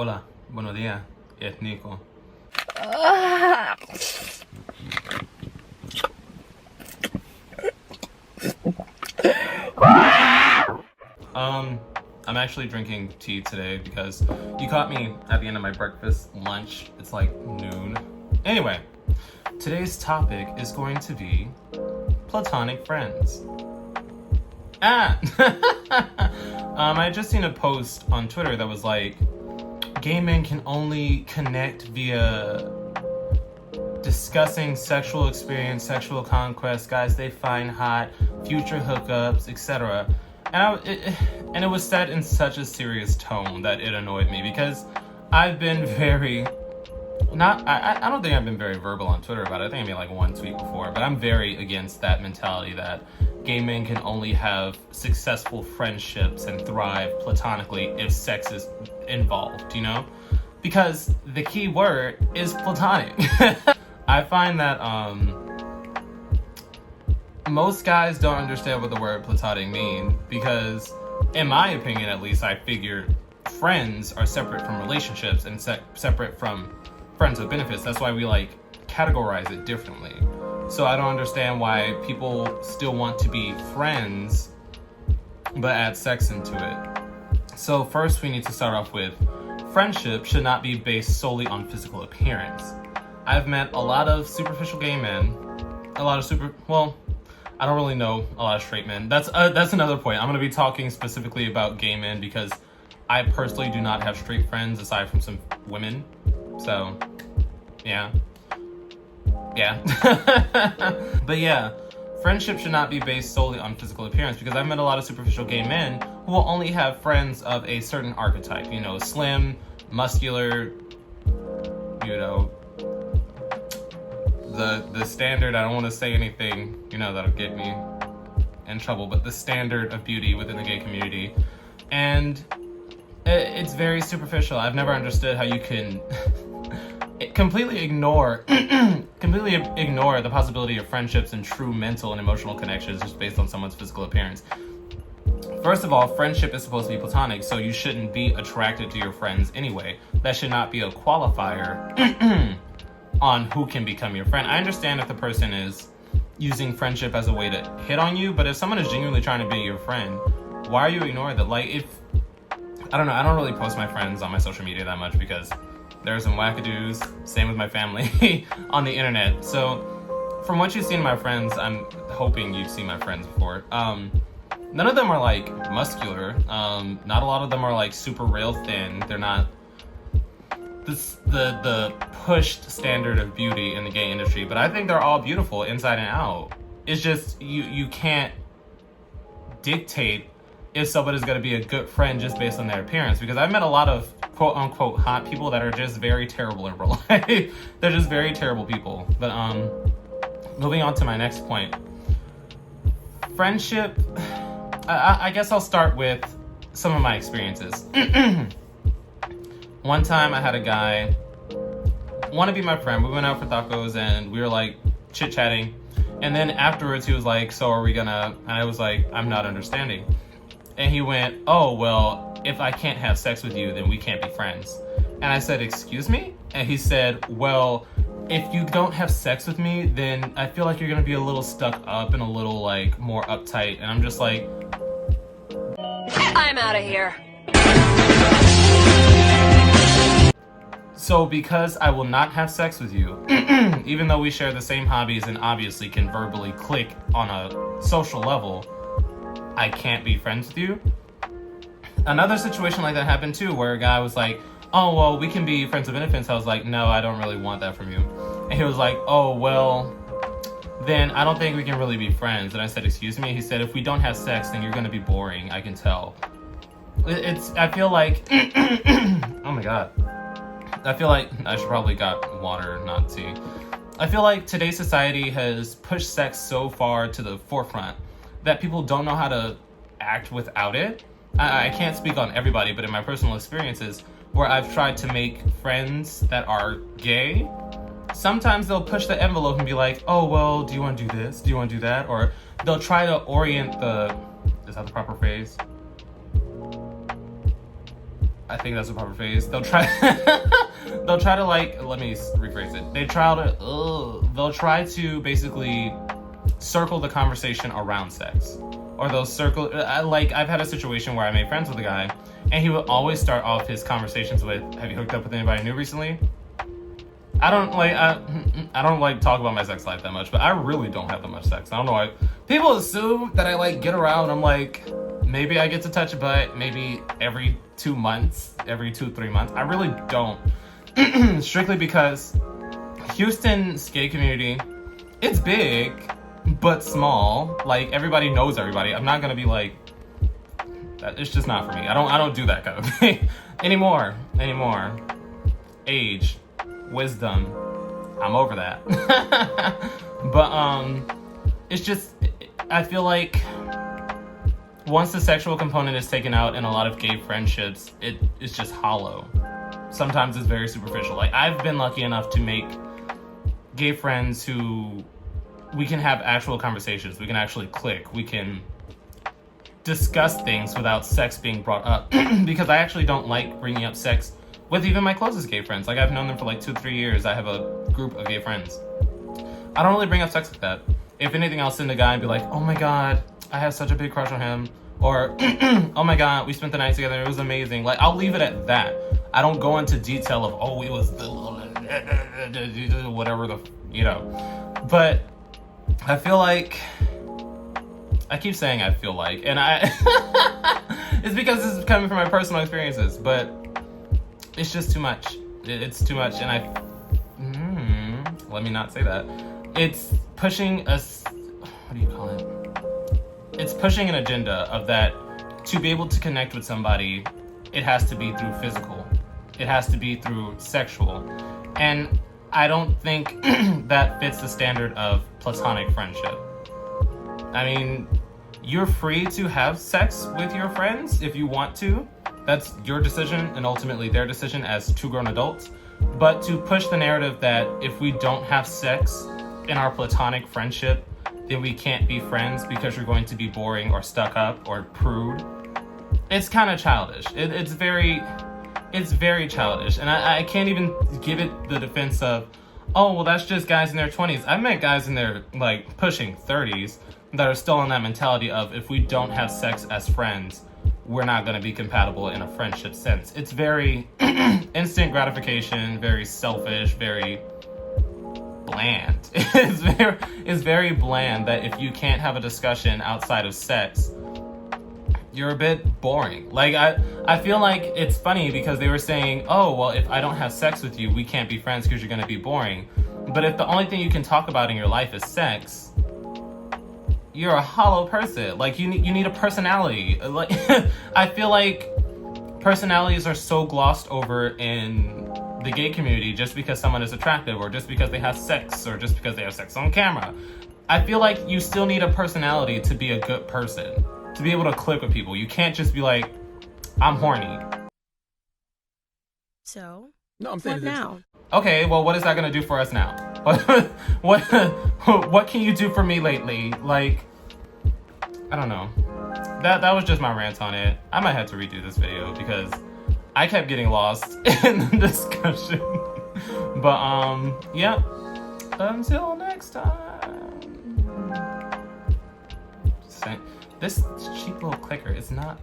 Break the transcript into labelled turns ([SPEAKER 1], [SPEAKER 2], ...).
[SPEAKER 1] Hola, buenos días, es Nico. I'm actually drinking tea today because you caught me at the end of my breakfast lunch. It's like noon. Anyway, today's topic is going to be Platonic Friends. I just seen a post on Twitter that was like, gay men can only connect via discussing sexual experience, sexual conquest, guys they find hot, future hookups, etc. And it was said in such a serious tone that it annoyed me because I've been very I don't think I've been very verbal on Twitter about it. I think I made like one tweet before, but I'm very against that mentality that gay men can only have successful friendships and thrive platonically if sex is involved, you know? Because the key word is platonic. I find that most guys don't understand what the word platonic means because, in my opinion at least, I figure friends are separate from relationships and separate from friends with benefits. That's why we like categorize it differently. So I don't understand why people still want to be friends but add sex into it. So first we need to start off with friendship should not be based solely on physical appearance. I've met a lot of superficial gay men, I don't really know a lot of straight men. That's another point. I'm going to be talking specifically about gay men because I personally do not have straight friends aside from some women. So, yeah. But yeah, friendship should not be based solely on physical appearance because I've met a lot of superficial gay men who will only have friends of a certain archetype. You know, slim, muscular, you know, the standard, I don't want to say anything, you know, that'll get me in trouble, but the standard of beauty within the gay community. And it's very superficial. I've never understood how you can completely ignore the possibility of friendships and true mental and emotional connections just based on someone's physical appearance. First of all, friendship is supposed to be platonic, so you shouldn't be attracted to your friends anyway. That should not be a qualifier on who can become your friend. I understand if the person is using friendship as a way to hit on you, but if someone is genuinely trying to be your friend, why are you ignoring that? Like, I don't know, I don't really post my friends on my social media that much because there are some wackadoos, same with my family, on the internet. So, from what you've seen of my friends, I'm hoping you've seen my friends before. None of them are like muscular. Not a lot of them are like super rail thin. They're not the pushed standard of beauty in the gay industry, but I think they're all beautiful inside and out. It's just you can't dictate if somebody's going to be a good friend just based on their appearance, because I've met a lot of quote unquote hot people that are just very terrible in real life. They're just very terrible people. But moving on to my next point, friendship, I guess I'll start with some of my experiences. One time I had a guy want to be my friend. We went out for tacos and we were like chit-chatting, and then afterwards he was like, so are we gonna, and I was like, I'm not understanding. And he went, oh, well, if I can't have sex with you, then we can't be friends. And I said, excuse me? And he said, well, if you don't have sex with me, then I feel like you're gonna be a little stuck up and a little like more uptight. And I'm just like,
[SPEAKER 2] I'm out of here.
[SPEAKER 1] so because I will not have sex with you, even though we share the same hobbies and obviously can verbally click on a social level, I can't be friends with you? Another situation like that happened too, where a guy was like, oh, well, we can be friends with benefits. I was like, no, I don't really want that from you. And he was like, oh, well, then I don't think we can really be friends. And I said, excuse me? He said, if we don't have sex, then you're going to be boring. I can tell. I feel like, oh my God. I feel like I should probably got water, not tea. I feel like today's society has pushed sex so far to the forefront that people don't know how to act without it. I can't speak on everybody, but in my personal experiences, where I've tried to make friends that are gay, sometimes they'll push the envelope and be like, oh, well, do you want to do this? Do you want to do that? Or they'll try to orient is that the proper phrase? I think that's the proper phrase. They'll try to like, let me rephrase it. They'll try to basically circle the conversation around sex. Or they'll circle, I've had a situation where I made friends with a guy, and he would always start off his conversations with, have you hooked up with anybody new recently? I don't like talk about my sex life that much, but I really don't have that much sex. I don't know why. People assume that I like get around. I'm like, maybe I get to touch a butt, maybe every 2 months, every 2-3 months. I really don't. Strictly because Houston's gay community, it's big, but small. Like, everybody knows everybody. I'm not gonna be like, it's just not for me. I don't do that kind of thing anymore. Age, wisdom, I'm over that. But it's just, I feel like once the sexual component is taken out in a lot of gay friendships, it's just hollow. Sometimes it's very superficial. Like, I've been lucky enough to make gay friends who we can have actual conversations. We can actually click. We can discuss things without sex being brought up. Because I actually don't like bringing up sex with even my closest gay friends. Like, I've known them for like 2-3 years. I have a group of gay friends. I don't really bring up sex like that. If anything, I'll send a guy and be like, oh my god, I have such a big crush on him. Or, oh my god, we spent the night together, it was amazing. Like, I'll leave it at that. I don't go into detail of, oh, it was the whatever the, you know. But I feel like, I keep saying I feel like, and it's because this is coming from my personal experiences, but it's just too much. It's too much, and let me not say that. It's pushing us, what do you call it? It's pushing an agenda of that to be able to connect with somebody, it has to be through physical. It has to be through sexual. And I don't think that fits the standard of platonic friendship. I mean, you're free to have sex with your friends if you want to. That's your decision and ultimately their decision as two grown adults. But to push the narrative that if we don't have sex in our platonic friendship, then we can't be friends because you're going to be boring or stuck up or prude, it's kind of childish. It's very childish. And I can't even give it the defense of, oh, well, that's just guys in their 20s. I've met guys in their, like, pushing 30s that are still in that mentality of, if we don't have sex as friends, we're not going to be compatible in a friendship sense. It's very instant gratification, very selfish, very bland. It's very bland that if you can't have a discussion outside of sex, you're a bit boring. Like, I feel like it's funny because they were saying, oh, well, if I don't have sex with you, we can't be friends because you're going to be boring. But if the only thing you can talk about in your life is sex, you're a hollow person. Like, you need a personality. Like, I feel like personalities are so glossed over in the gay community just because someone is attractive or just because they have sex or just because they have sex on camera. I feel like you still need a personality to be a good person, to be able to click with people. You can't just be like, I'm horny.
[SPEAKER 3] So,
[SPEAKER 4] No, I'm saying
[SPEAKER 3] what now?
[SPEAKER 1] Okay, well, what is that gonna do for us now? What can you do for me lately? Like, I don't know. That was just my rant on it. I might have to redo this video because I kept getting lost in the discussion. But yeah. Until next time. Just saying, this cheap little clicker is not